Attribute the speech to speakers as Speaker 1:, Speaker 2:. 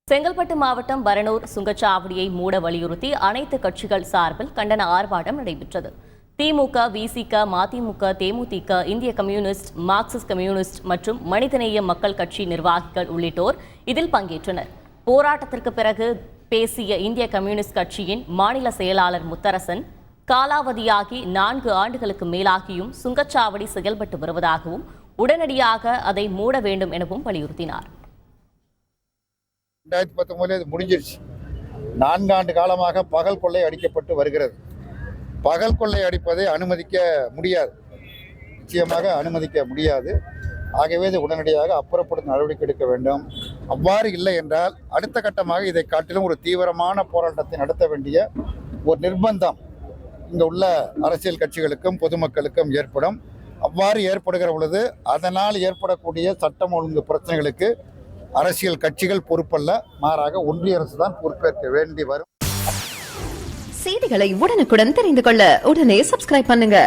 Speaker 1: செங்கல்பட்டு மாவட்டம் பரனூர் சுங்கச்சாவடியை மூட வலியுறுத்தி அனைத்து கட்சிகள் சார்பில் கண்டன ஆர்ப்பாட்டம் நடைபெற்றது. திமுக, விசிக, மதிமுக, தேமுதிக, இந்திய கம்யூனிஸ்ட், மார்க்சிஸ்ட் கம்யூனிஸ்ட் மற்றும் மனிதநேய மக்கள் கட்சி நிர்வாகிகள் உள்ளிட்டோர் இதில் பங்கேற்றனர். போராட்டத்திற்கு பிறகு பேசிய இந்திய கம்யூனிஸ்ட் கட்சியின் மாநில செயலாளர் முத்தரசன், காலாவதியாகி 4 ஆண்டுகளுக்கு மேலாகியும் சுங்கச்சாவடி செயல்பட்டு வருவதாகவும் உடனடியாக அதை மூட வேண்டும் எனவும் வலியுறுத்தினார்.
Speaker 2: 2019 முடிஞ்சிருச்சு. 4 ஆண்டு காலமாக பகல் கொள்ளை அடிக்கப்பட்டு வருகிறது. பகல் கொள்ளை அடிப்பதை அனுமதிக்க முடியாது, நிச்சயமாக அனுமதிக்க முடியாது. ஆகவே இது உடனடியாக அப்புறப்படுத்த நடவடிக்கை எடுக்க வேண்டும். அவ்வாறு இல்லை என்றால் அடுத்த கட்டமாக இதை காட்டிலும் ஒரு தீவிரமான போராட்டத்தை நடத்த வேண்டிய ஒரு நிர்பந்தம் இங்கு உள்ள அரசியல் கட்சிகளுக்கும் பொதுமக்களுக்கும் ஏற்படும். அவ்வாறு ஏற்படுகிற பொழுது அதனால் ஏற்படக்கூடிய சட்டம் ஒழுங்கு பிரச்சனைகளுக்கு அரசியல் கட்சிகள் பொறுப்பல்ல, மாறாக ஒன்றிய அரசு தான் பொறுப்பேற்க வேண்டி வரும்.
Speaker 3: செய்திகளை உடனுக்குடன் தெரிந்து கொள்ள உடனே சப்ஸ்கிரைப் பண்ணுங்க.